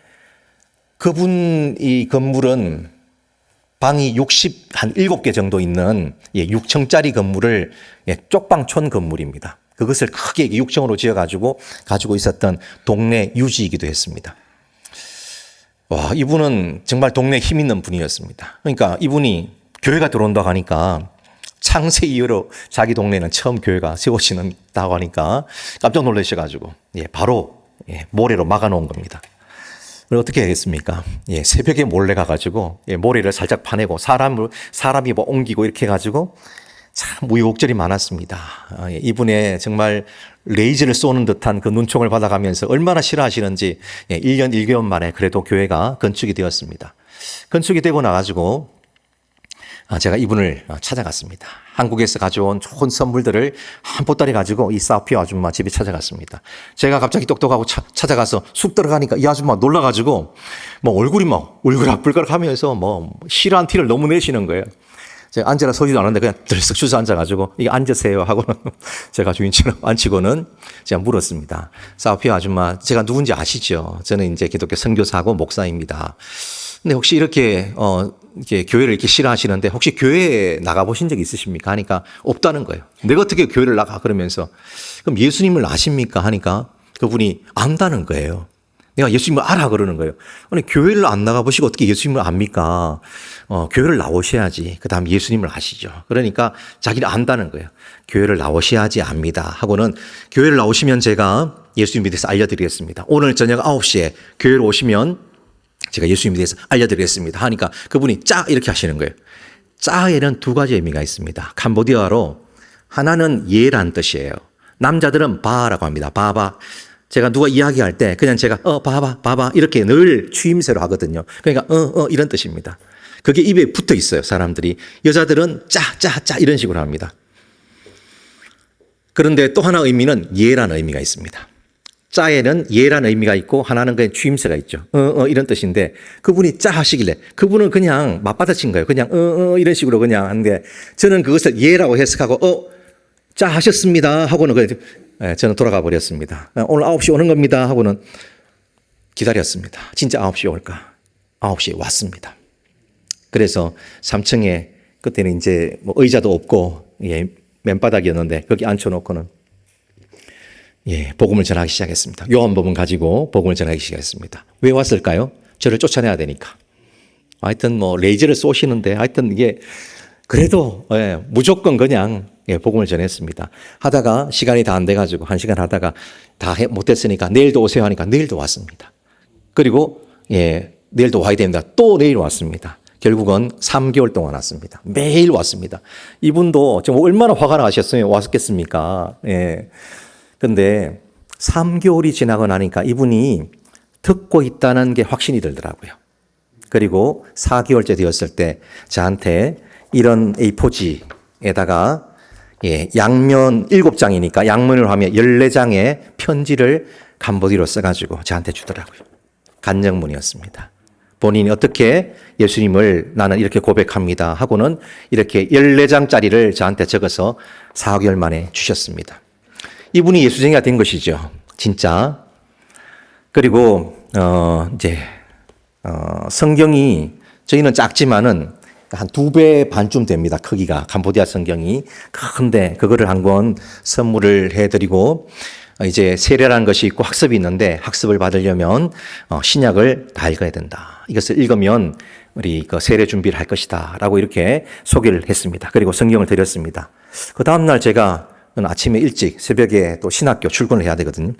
그분 이 건물은 방이 67개 정도 있는 6층짜리 건물을 쪽방촌 건물입니다. 그것을 크게 6층으로 지어가지고 가지고 있었던 동네 유지이기도 했습니다. 와, 이분은 정말 동네 힘 있는 분이었습니다. 그러니까 이분이 교회가 들어온다고 하니까 창세 이후로 자기 동네는 처음 교회가 세워지는다고 하니까 깜짝 놀라셔가지고 바로 모래로 막아놓은 겁니다. 어떻게 하겠습니까? 새벽에 몰래 가가지고 모래를 살짝 파내고 사람이 뭐 옮기고 이렇게 해가지고 참 우여곡절이 많았습니다. 이분의 정말 레이저를 쏘는 듯한 그 눈총을 받아가면서 얼마나 싫어하시는지 1년 1개월 만에 그래도 교회가 건축이 되었습니다. 건축이 되고 나가지고 제가 이분을 찾아갔습니다. 한국에서 가져온 좋은 선물들을 한 보따리 가지고 이 사오피오 아줌마 집에 찾아갔습니다. 제가 갑자기 똑똑하고 찾아가서 쑥 들어가니까 이 아줌마 놀라가지고 뭐 얼굴이 막 울그락불그락 하면서 뭐 싫어한 티를 너무 내시는 거예요. 제가 앉으라 서지도 않았는데 그냥 들썩 주저앉아가지고 이게 앉으세요 하고는 제가 주인처럼 앉히고는 제가 물었습니다. 사오피오 아줌마 제가 누군지 아시죠? 저는 이제 기독교 선교사고 목사입니다. 근데 혹시 이렇게 교회를 이렇게 싫어하시는데 혹시 교회에 나가보신 적 있으십니까? 하니까 없다는 거예요. 내가 어떻게 교회를 나가? 그러면서 그럼 예수님을 아십니까? 하니까 그분이 안다는 거예요. 내가 예수님을 알아 그러는 거예요. 아니 교회를 안 나가보시고 어떻게 예수님을 압니까? 교회를 나오셔야지 그 다음 예수님을 아시죠. 그러니까 자기를 안다는 거예요. 교회를 나오셔야지 압니다 하고는 교회를 나오시면 제가 예수님에 대해서 알려드리겠습니다. 오늘 저녁 9시에 교회로 오시면 제가 예수님에 대해서 알려드리겠습니다 하니까 그분이 짜 이렇게 하시는 거예요. 짜에는 두 가지 의미가 있습니다. 캄보디아어로 하나는 예란 뜻이에요. 남자들은 바라고 합니다. 바바. 제가 누가 이야기할 때 그냥 제가 바바 이렇게 늘 추임새로 하거든요. 그러니까 이런 뜻입니다. 그게 입에 붙어 있어요. 사람들이. 여자들은 짜 이런 식으로 합니다. 그런데 또 하나 의미는 예라는 의미가 있습니다. 짜에는 예라는 의미가 있고 하나는 그냥 추임새가 있죠. 이런 뜻인데 그분이 짜 하시길래 그분은 그냥 맞받아친 거예요. 그냥 이런 식으로 그냥 하는데 저는 그것을 예라고 해석하고 짜 하셨습니다 하고는 저는 돌아가 버렸습니다. 오늘 9시 오는 겁니다 하고는 기다렸습니다. 진짜 9시에 올까? 9시에 왔습니다. 그래서 3층에 그때는 이제 뭐 의자도 없고 맨바닥이었는데 거기 앉혀놓고는 복음을 전하기 시작했습니다. 요한복음 가지고 복음을 전하기 시작했습니다. 왜 왔을까요? 저를 쫓아내야 되니까. 하여튼 뭐 레이저를 쏘시는데 하여튼 이게 그래도 무조건 그냥 복음을 전했습니다. 하다가 시간이 다 안 돼가지고 1시간 하다가 다 못했으니까 내일도 오세요 하니까 내일도 왔습니다. 그리고 내일도 와야 됩니다. 또 내일 왔습니다. 결국은 3개월 동안 왔습니다. 매일 왔습니다. 이분도 지금 얼마나 화가 나셨으면 왔겠습니까? 근데 3개월이 지나고 나니까 이분이 듣고 있다는 게 확신이 들더라고요. 그리고 4개월째 되었을 때 저한테 이런 A4지에다가 양면 7장이니까 양면으로 하면 14장의 편지를 간보디로 써가지고 저한테 주더라고요. 간증문이었습니다. 본인이 어떻게 예수님을 나는 이렇게 고백합니다 하고는 이렇게 14장짜리를 저한테 적어서 4개월 만에 주셨습니다. 이분이 예수쟁이가 된 것이죠. 진짜. 그리고 성경이 저희는 작지만은 한 2배 반쯤 됩니다. 크기가. 캄보디아 성경이 큰데 그거를 한 권 선물을 해드리고 이제 세례라는 것이 있고 학습이 있는데 학습을 받으려면 신약을 다 읽어야 된다. 이것을 읽으면 우리 그 세례 준비를 할 것이다 라고 이렇게 소개를 했습니다. 그리고 성경을 드렸습니다. 그 다음날 제가 아침에 일찍 새벽에 또 신학교 출근을 해야 되거든요.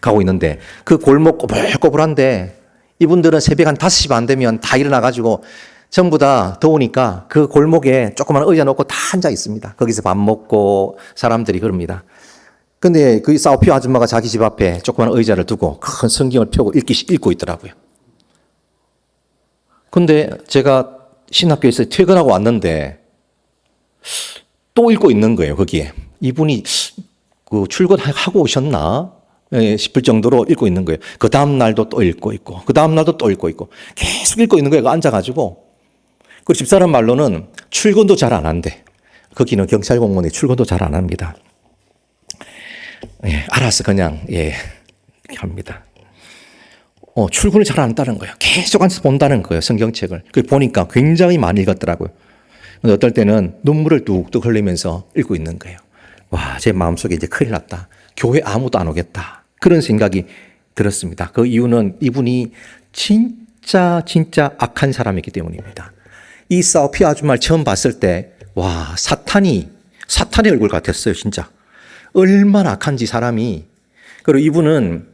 가고 있는데 그 골목 꼬불꼬불한데 이분들은 새벽 한 5시 반 되면 다 일어나가지고 전부 다 더우니까 그 골목에 조그만 의자 놓고 다 앉아 있습니다. 거기서 밥 먹고 사람들이 그럽니다. 근데 그 사오피오 아줌마가 자기 집 앞에 조그만 의자를 두고 큰 성경을 펴고 읽고 있더라고요. 근데 제가 신학교에서 퇴근하고 왔는데 또 읽고 있는 거예요, 거기에. 이분이 그 출근하고 오셨나? 싶을 정도로 읽고 있는 거예요. 그 다음날도 또 읽고 있고, 그 다음날도 또 읽고 있고, 계속 읽고 있는 거예요. 앉아가지고. 그 집사람 말로는 출근도 잘 안 한대. 거기는 경찰 공무원이 출근도 잘 안 합니다. 알아서 그냥, 합니다. 출근을 잘 안 한다는 거예요. 계속 앉아서 본다는 거예요, 성경책을. 그 보니까 굉장히 많이 읽었더라고요. 근데 어떨 때는 눈물을 뚝뚝 흘리면서 읽고 있는 거예요. 와, 제 마음속에 이제 큰일 났다. 교회 아무도 안 오겠다. 그런 생각이 들었습니다. 그 이유는 이분이 진짜 악한 사람이기 때문입니다. 이 사오피 아줌마를 처음 봤을 때, 와, 사탄의 얼굴 같았어요, 진짜. 얼마나 악한지 사람이. 그리고 이분은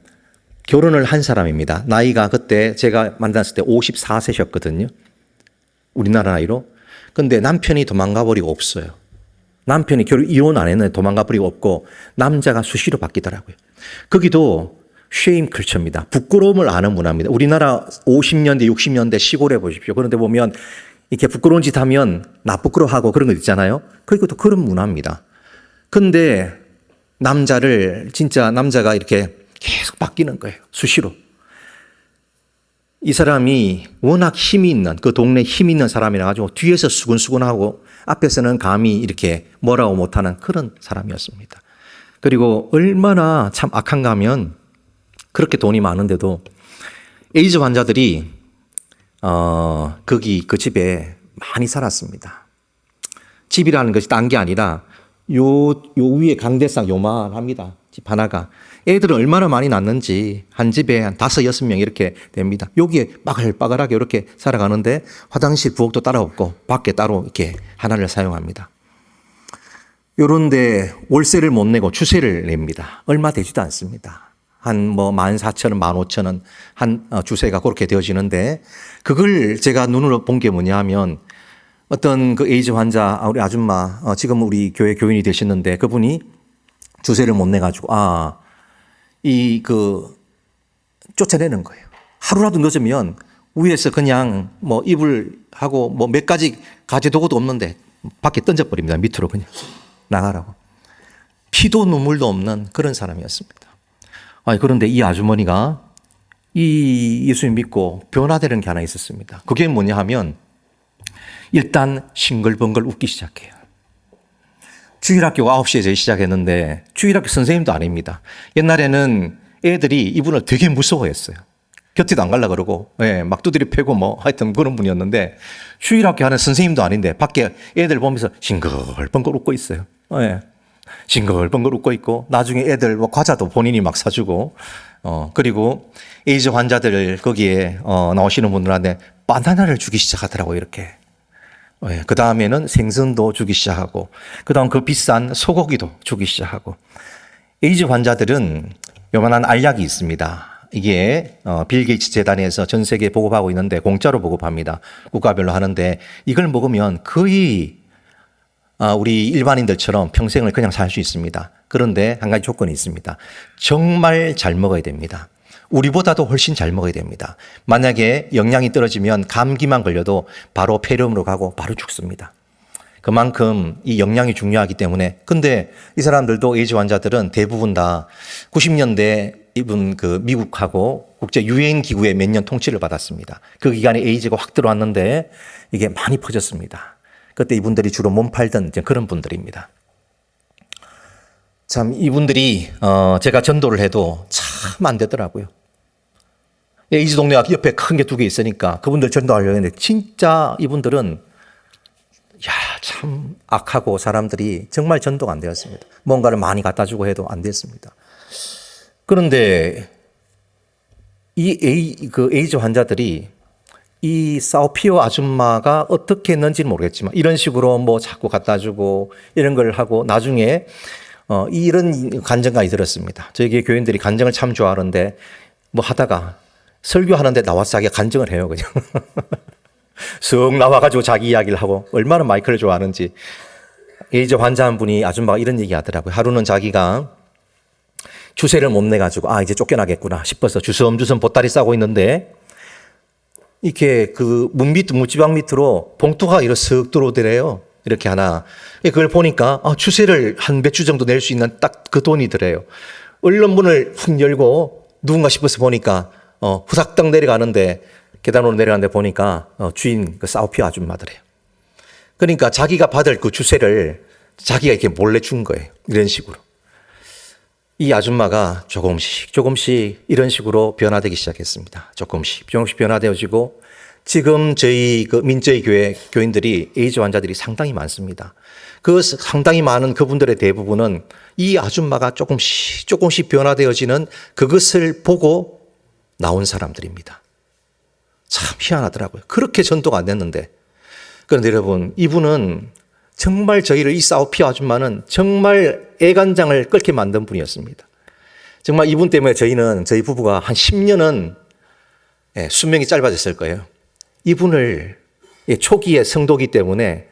결혼을 한 사람입니다. 나이가 그때 제가 만났을 때 54세셨거든요. 우리나라 나이로. 근데 남편이 도망가 버리고 없어요. 남편이 이혼 안 했는데 도망가 버리고 없고 남자가 수시로 바뀌더라고요. 거기도 쉐임 컬처입니다. 부끄러움을 아는 문화입니다. 우리나라 50년대, 60년대 시골에 보십시오. 그런데 보면 이렇게 부끄러운 짓 하면 나 부끄러워하고 그런 거 있잖아요. 그것도 그런 문화입니다. 근데 남자가 이렇게 계속 바뀌는 거예요. 수시로. 이 사람이 워낙 힘이 있는, 그 동네 힘이 있는 사람이라 가지고 뒤에서 수근수근하고 앞에서는 감히 이렇게 뭐라고 못하는 그런 사람이었습니다. 그리고 얼마나 참 악한가 하면 그렇게 돈이 많은데도 에이즈 환자들이 거기 그 집에 많이 살았습니다. 집이라는 것이 딴 게 아니라 요 위에 강대상 요만합니다. 집 하나가. 애들은 얼마나 많이 낳는지 한 집에 한 5, 6명 이렇게 됩니다. 여기에 빠글빠글하게 이렇게 살아가는데 화장실 부엌도 따로 없고 밖에 따로 이렇게 하나를 사용합니다. 요런데 월세를 못 내고 주세를 냅니다. 얼마 되지도 않습니다. 한 14,000원, 15,000원 한 주세가 그렇게 되어지는데 그걸 제가 눈으로 본 게 뭐냐 하면 어떤 그 에이즈 환자, 우리 아줌마, 지금 우리 교회 교인이 되시는데 그분이 주세를 못 내가지고, 쫓아내는 거예요. 하루라도 늦으면 위에서 그냥 이불 하고 몇 가지 가재도구도 없는데 밖에 던져버립니다. 밑으로 그냥 나가라고. 피도 눈물도 없는 그런 사람이었습니다. 그런데 이 아주머니가 이 예수님 믿고 변화되는 게 하나 있었습니다. 그게 뭐냐 하면 일단 싱글벙글 웃기 시작해요. 주일학교가 9시에 저희 시작했는데 주일학교 선생님도 아닙니다. 옛날에는 애들이 이분을 되게 무서워했어요. 곁에도 안 가려고 그러고 막 두드려 패고 하여튼 그런 분이었는데 주일학교 하는 선생님도 아닌데 밖에 애들 보면서 싱글벙글 웃고 있어요. 징글벙글 웃고 있고, 나중에 애들 뭐 과자도 본인이 막 사주고, 그리고 에이즈 환자들 거기에 나오시는 분들한테 바나나를 주기 시작하더라고요, 이렇게. 그 다음에는 생선도 주기 시작하고, 그 다음 그 비싼 소고기도 주기 시작하고. 에이즈 환자들은 요만한 알약이 있습니다. 이게 빌 게이츠 재단에서 전 세계에 보급하고 있는데 공짜로 보급합니다. 국가별로 하는데 이걸 먹으면 거의 우리 일반인들처럼 평생을 그냥 살 수 있습니다. 그런데 한 가지 조건이 있습니다. 정말 잘 먹어야 됩니다. 우리보다도 훨씬 잘 먹어야 됩니다. 만약에 영양이 떨어지면 감기만 걸려도 바로 폐렴으로 가고 바로 죽습니다. 그만큼 이 영양이 중요하기 때문에. 근데 이 사람들도 에이즈 환자들은 대부분 다 90년대 이분 그 미국하고 국제 유엔 기구에 몇 년 통치를 받았습니다. 그 기간에 에이즈가 확 들어왔는데 이게 많이 퍼졌습니다. 그때 이분들이 주로 몸 팔던 그런 분들입니다. 참 이분들이 제가 전도를 해도 참 안 되더라고요. 에이즈 동네가 옆에 큰 게 2개 있으니까 그분들 전도하려고 했는데 진짜 이분들은 참 악하고 사람들이 정말 전도가 안 되었습니다. 뭔가를 많이 갖다 주고 해도 안 됐습니다. 그런데 그 에이즈 환자들이 이 사오피오 아줌마가 어떻게 했는지는 모르겠지만 이런 식으로 뭐 자꾸 갖다 주고 이런 걸 하고 나중에 이런 간증까지 들었습니다. 저희 교인들이 간증을 참 좋아하는데 뭐 하다가 설교하는데 나와서 자기가 간증을 해요, 그냥. 쓱 나와가지고 자기 이야기를 하고 얼마나 마이크를 좋아하는지. 에이즈 환자 한 분이 아줌마가 이런 얘기 하더라고요. 하루는 자기가 주세를 못 내가지고 이제 쫓겨나겠구나 싶어서 주섬주섬 보따리 싸고 있는데 이렇게 그 문지방 밑으로 봉투가 이렇게 쓱 들어오더래요. 이렇게 하나. 그걸 보니까 주세를 한 몇 주 정도 낼 수 있는 딱 그 돈이더래요. 얼른 문을 훅 열고 누군가 싶어서 보니까 후삭당 내려가는데 계단으로 내려가는데 보니까 주인 그 사오피오 아줌마더래요. 그러니까 자기가 받을 그 주세를 자기가 이렇게 몰래 준 거예요. 이런 식으로. 이 아줌마가 조금씩 이런 식으로 변화되기 시작했습니다. 조금씩 변화되어지고 지금 저희 그 민저희 교회 교인들이 에이즈 환자들이 상당히 많습니다. 그 상당히 많은 그분들의 대부분은 이 아줌마가 조금씩 변화되어지는 그것을 보고 나온 사람들입니다. 참 희한하더라고요. 그렇게 전도가 안 됐는데. 그런데 여러분, 이분은 정말 저희를 이 사오피오 아줌마는 정말 애간장을 끓게 만든 분이었습니다. 정말 이분 때문에 저희 부부가 한 10년은 수명이 짧아졌을 거예요. 이분을 초기에 성도기 때문에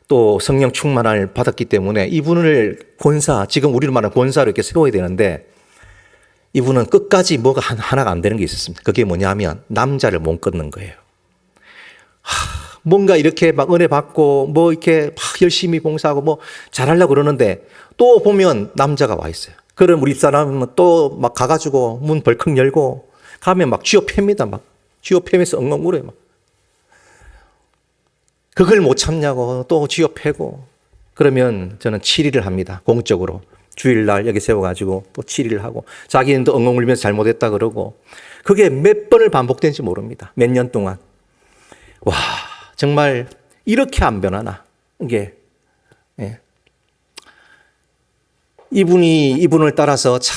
또 성령 충만을 받았기 때문에 이분을 지금 우리로 말하는 권사로 이렇게 세워야 되는데 이분은 끝까지 뭐가 하나가 안 되는 게 있었습니다. 그게 뭐냐면 남자를 못 끊는 거예요. 뭔가 이렇게 막 은혜 받고 뭐 이렇게 막 열심히 봉사하고 뭐 잘하려고 그러는데 또 보면 남자가 와 있어요. 그럼 우리 집사람은 또 막 가가지고 문 벌컥 열고 가면 막 쥐어 팹니다. 막 쥐어 패면서 엉엉 울어요. 막. 그걸 못 참냐고 또 쥐어 패고 그러면 저는 치리를 합니다. 공적으로. 주일날 여기 세워가지고 또 치리를 하고 자기는 또 엉엉 울면서 잘못했다 그러고 그게 몇 번을 반복된지 모릅니다. 몇 년 동안. 와, 정말 이렇게 안 변하나. 이게 이분을 따라서 참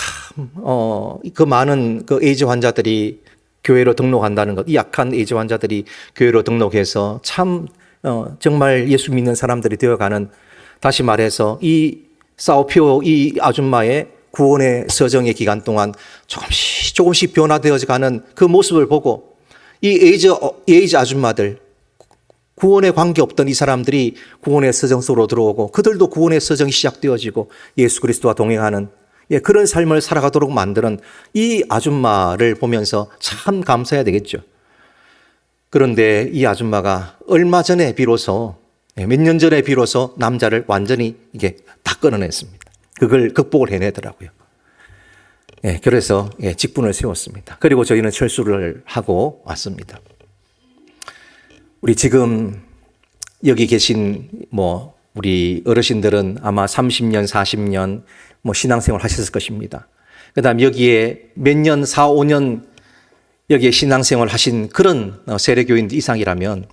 그 많은 그 에이즈 환자들이 교회로 등록한다는 것, 이 약한 에이즈 환자들이 교회로 등록해서 참 정말 예수 믿는 사람들이 되어가는, 다시 말해서 이 사오피오 이 아줌마의 구원의 서정의 기간 동안 조금씩 변화되어져 가는 그 모습을 보고 이 에이즈 아줌마들, 구원에 관계없던 이 사람들이 구원의 서정 속으로 들어오고 그들도 구원의 서정이 시작되어지고 예수 그리스도와 동행하는 그런 삶을 살아가도록 만드는 이 아줌마를 보면서 참 감사해야 되겠죠. 그런데 이 아줌마가 얼마 전에 비로소, 몇 년 전에 비로소 남자를 완전히 이게 다 끊어냈습니다. 그걸 극복을 해내더라고요. 그래서 직분을 세웠습니다. 그리고 저희는 철수를 하고 왔습니다. 우리 지금 여기 계신 우리 어르신들은 아마 30년, 40년 신앙생활 하셨을 것입니다. 그 다음 여기에 몇 년, 4, 5년 여기에 신앙생활 하신 그런 세례교인들 이상이라면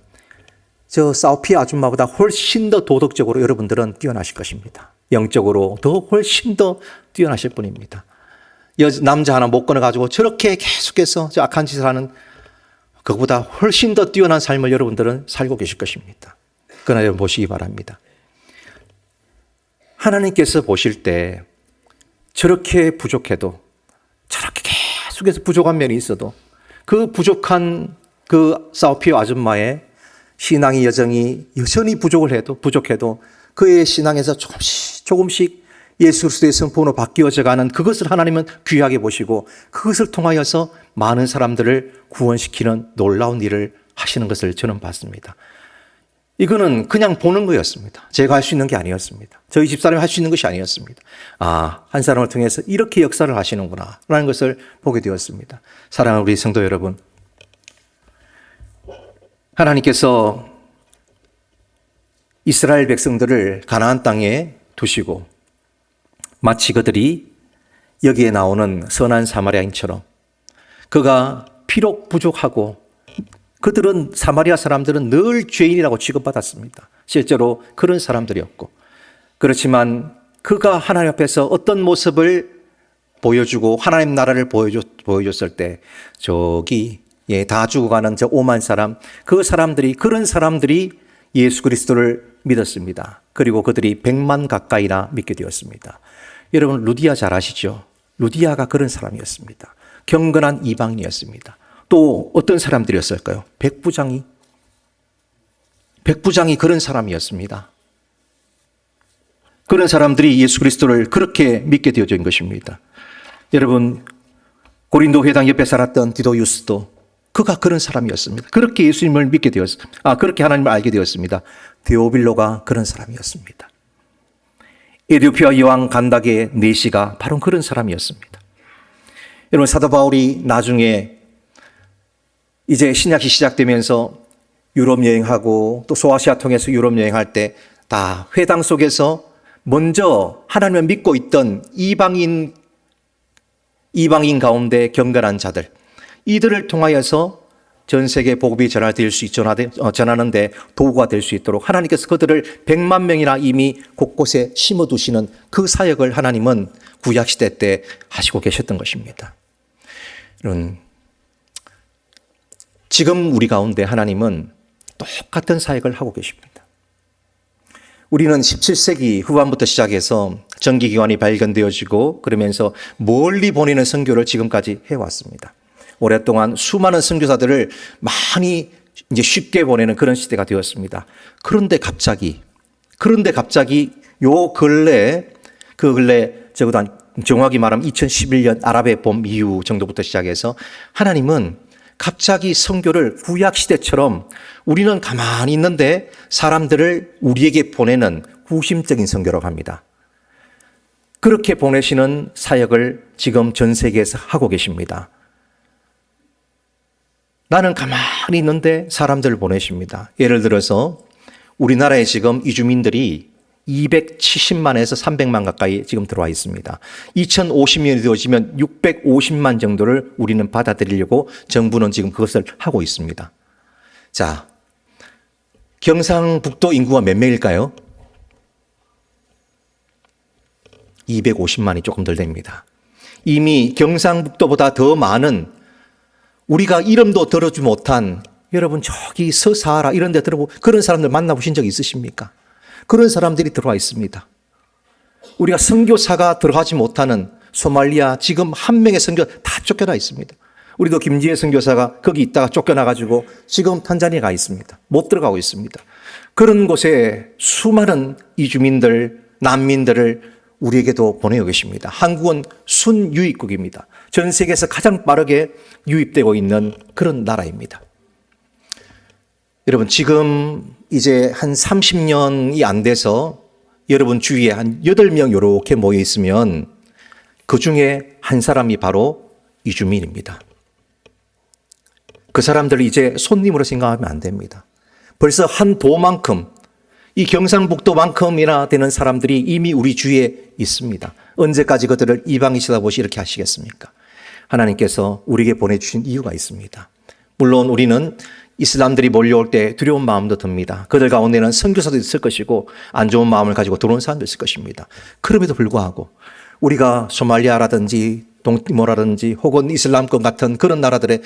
저 사우피 아줌마보다 훨씬 더 도덕적으로 여러분들은 뛰어나실 것입니다. 영적으로 더 훨씬 더 뛰어나실 분입니다. 남자 하나 못 끊어가지고 저렇게 계속해서 저 악한 짓을 하는 그보다 훨씬 더 뛰어난 삶을 여러분들은 살고 계실 것입니다. 그러나 여러분 보시기 바랍니다. 하나님께서 보실 때 저렇게 부족해도 저렇게 계속해서 부족한 면이 있어도 그 부족한 그 사우피오 아줌마의 신앙의 여정이 여전히 부족해도 그의 신앙에서 조금씩 예수 그리스도의 성품으로 바뀌어져 가는 그것을 하나님은 귀하게 보시고 그것을 통하여서 많은 사람들을 구원시키는 놀라운 일을 하시는 것을 저는 봤습니다. 이거는 그냥 보는 거였습니다. 제가 할 수 있는 게 아니었습니다. 저희 집사람이 할 수 있는 것이 아니었습니다. 한 사람을 통해서 이렇게 역사를 하시는구나 라는 것을 보게 되었습니다. 사랑하는 우리 성도 여러분, 하나님께서 이스라엘 백성들을 가나안 땅에 두시고 마치 그들이 여기에 나오는 선한 사마리아인처럼 그가 비록 부족하고 그들은 사마리아 사람들은 늘 죄인이라고 취급받았습니다. 실제로 그런 사람들이었고 그렇지만 그가 하나님 앞에서 어떤 모습을 보여주고 하나님 나라를 보여줬을 때 저기 다 죽어가는 저 5만 사람 그런 사람들이 예수 그리스도를 믿었습니다. 그리고 그들이 100만 가까이나 믿게 되었습니다. 여러분 루디아 잘 아시죠? 루디아가 그런 사람이었습니다. 경건한 이방인이었습니다. 또 어떤 사람들이었을까요? 백부장이 그런 사람이었습니다. 그런 사람들이 예수 그리스도를 그렇게 믿게 되어진 것입니다. 여러분 고린도 회당 옆에 살았던 디도유스도 그가 그런 사람이었습니다. 그렇게 예수님을 믿게 되었습니다. 그렇게 하나님을 알게 되었습니다. 데오빌로가 그런 사람이었습니다. 에티오피아 여왕 간다게 네시가 바로 그런 사람이었습니다. 여러분 사도 바울이 나중에 이제 신약이 시작되면서 유럽 여행하고 또 소아시아 통해서 유럽 여행할 때 다 회당 속에서 먼저 하나님을 믿고 있던 이방인 가운데 경건한 자들 이들을 통하여서 전 세계 복음이 전하는데 도구가 될 수 있도록 하나님께서 그들을 100만 명이나 이미 곳곳에 심어두시는 그 사역을 하나님은 구약시대 때 하시고 계셨던 것입니다. 여러분 지금 우리 가운데 하나님은 똑같은 사역을 하고 계십니다. 우리는 17세기 후반부터 시작해서 전기기관이 발견되어지고 그러면서 멀리 보내는 선교를 지금까지 해왔습니다. 오랫동안 수많은 선교사들을 많이 이제 쉽게 보내는 그런 시대가 되었습니다. 그런데 갑자기 요 근래 적어도 정확히 말하면 2011년 아랍의 봄 이후 정도부터 시작해서 하나님은 갑자기 선교를 구약시대처럼 우리는 가만히 있는데 사람들을 우리에게 보내는 후심적인 선교라고 합니다. 그렇게 보내시는 사역을 지금 전 세계에서 하고 계십니다. 나는 가만히 있는데 사람들을 보내십니다. 예를 들어서 우리나라에 지금 이주민들이 270만에서 300만 가까이 지금 들어와 있습니다. 2050년이 되어지면 650만 정도를 우리는 받아들이려고 정부는 지금 그것을 하고 있습니다. 자, 경상북도 인구가 몇 명일까요? 250만이 조금 덜 됩니다. 이미 경상북도보다 더 많은 우리가 이름도 들어주지 못한 여러분 저기 서사하라 이런 데 들어보고 그런 사람들 만나보신 적 있으십니까? 그런 사람들이 들어와 있습니다. 우리가 선교사가 들어가지 못하는 소말리아 지금 한 명의 선교사 다 쫓겨나 있습니다. 우리도 김지혜 선교사가 거기 있다가 쫓겨나가지고 지금 탄자니아 가 있습니다. 못 들어가고 있습니다. 그런 곳에 수많은 이주민들, 난민들을 우리에게도 보내고 계십니다. 한국은 순유입국입니다. 전 세계에서 가장 빠르게 유입되고 있는 그런 나라입니다. 여러분 지금 이제 한 30년이 안 돼서 여러분 주위에 한 8명 이렇게 모여 있으면 그 중에 한 사람이 바로 이주민입니다. 그 사람들을 이제 손님으로 생각하면 안 됩니다. 벌써 한 도만큼 이 경상북도만큼이나 되는 사람들이 이미 우리 주위에 있습니다. 언제까지 그들을 이방인 쳐다보시 이렇게 하시겠습니까? 하나님께서 우리에게 보내주신 이유가 있습니다. 물론 우리는 이슬람들이 몰려올 때 두려운 마음도 듭니다. 그들 가운데는 선교사도 있을 것이고 안 좋은 마음을 가지고 들어온 사람도 있을 것입니다. 그럼에도 불구하고 우리가 소말리아라든지 동티모라든지 혹은 이슬람권 같은 그런 나라들의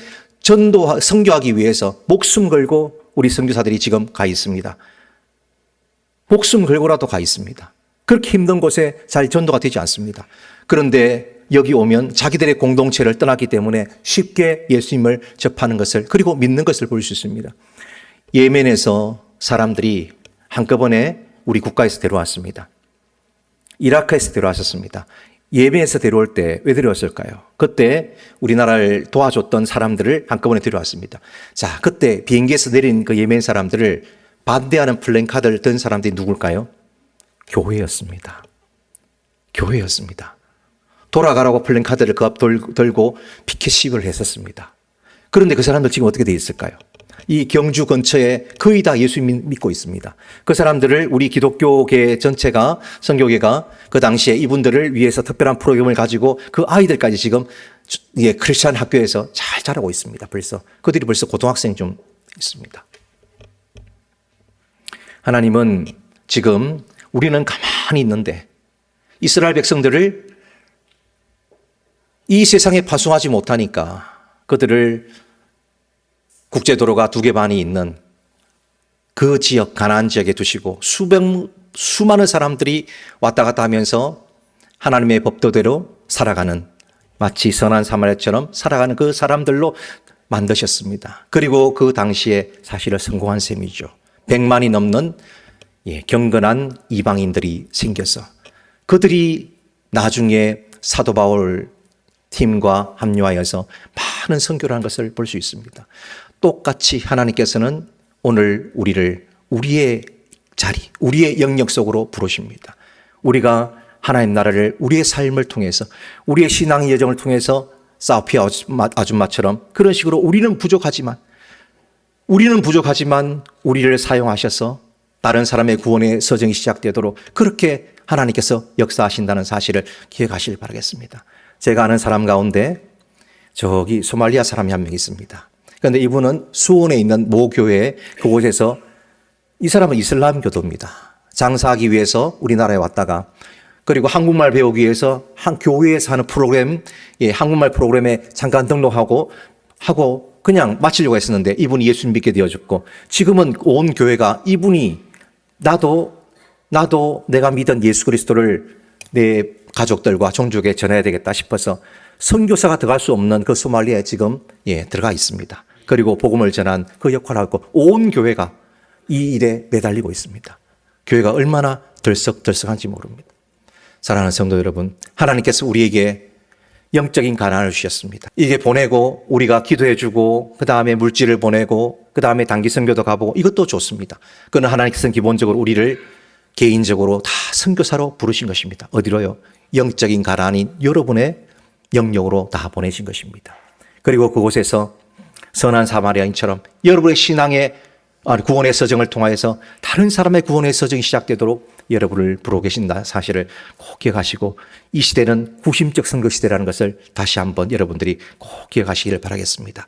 선교하기 위해서 목숨 걸고 우리 선교사들이 지금 가 있습니다. 목숨 걸고라도 가 있습니다. 그렇게 힘든 곳에 잘 전도가 되지 않습니다. 그런데 여기 오면 자기들의 공동체를 떠났기 때문에 쉽게 예수님을 접하는 것을 그리고 믿는 것을 볼 수 있습니다. 예멘에서 사람들이 한꺼번에 우리 국가에서 데려왔습니다. 이라크에서 데려왔었습니다. 예멘에서 데려올 때 왜 데려왔을까요? 그때 우리나라를 도와줬던 사람들을 한꺼번에 데려왔습니다. 자, 그때 비행기에서 내린 그 예멘 사람들을 반대하는 플랜카드를 든 사람들이 누굴까요? 교회였습니다. 교회였습니다. 돌아가라고 플랜카드를 그 앞 들고 피켓 시위를 했었습니다. 그런데 그 사람들 지금 어떻게 돼 있을까요? 이 경주 근처에 거의 다 예수 믿고 있습니다. 그 사람들을 우리 기독교계 전체가, 선교계가 그 당시에 이분들을 위해서 특별한 프로그램을 가지고 그 아이들까지 지금 크리스찬 학교에서 잘 자라고 있습니다. 그들이 벌써 고등학생 좀 있습니다. 하나님은 지금 우리는 가만히 있는데 이스라엘 백성들을 이 세상에 파송하지 못하니까 그들을 국제도로가 2개 반이 있는 그 지역, 가나안 지역에 두시고 수많은 사람들이 왔다 갔다 하면서 하나님의 법도대로 살아가는, 마치 선한 사마리아처럼 살아가는 그 사람들로 만드셨습니다. 그리고 그 당시에 사실은 성공한 셈이죠. 100만이 넘는 경건한 이방인들이 생겨서 그들이 나중에 사도 바울 팀과 합류하여서 많은 선교를 한 것을 볼 수 있습니다. 똑같이 하나님께서는 오늘 우리를 우리의 자리, 우리의 영역 속으로 부르십니다. 우리가 하나님 나라를 우리의 삶을 통해서, 우리의 신앙의 여정을 통해서 사우피아 아줌마처럼 그런 식으로 우리는 부족하지만 우리를 사용하셔서 다른 사람의 구원의 서정이 시작되도록 그렇게 하나님께서 역사하신다는 사실을 기억하시길 바라겠습니다. 제가 아는 사람 가운데 저기 소말리아 사람이 한 명 있습니다. 그런데 이분은 수원에 있는 모 교회 그곳에서, 이 사람은 이슬람교도입니다. 장사하기 위해서 우리나라에 왔다가 그리고 한국말 배우기 위해서 한 교회에서 하는 프로그램, 한국말 프로그램에 잠깐 등록하고 그냥 마치려고 했었는데 이분이 예수 믿게 되어졌고 지금은 온 교회가 이분이 나도 내가 믿은 예수 그리스도를 내 가족들과 종족에 전해야 되겠다 싶어서 선교사가 들어갈 수 없는 그 소말리아에 지금 들어가 있습니다. 그리고 복음을 전한 그 역할을 하고 온 교회가 이 일에 매달리고 있습니다. 교회가 얼마나 들썩들썩한지 모릅니다. 사랑하는 성도 여러분, 하나님께서 우리에게 영적인 가난을 주셨습니다. 이게 보내고 우리가 기도해주고 그 다음에 물질을 보내고 그 다음에 단기 선교도 가보고 이것도 좋습니다. 그는 하나님께서는 기본적으로 우리를 개인적으로 다 선교사로 부르신 것입니다. 어디로요? 영적인 가난인 여러분의 영역으로 다 보내신 것입니다. 그리고 그곳에서 선한 사마리아인처럼 여러분의 신앙의 구원의 서정을 통하여서 다른 사람의 구원의 서정이 시작되도록 여러분을 부르고 계신다 사실을 꼭 기억하시고 이 시대는 구심적 선거 시대라는 것을 다시 한번 여러분들이 꼭 기억하시기를 바라겠습니다.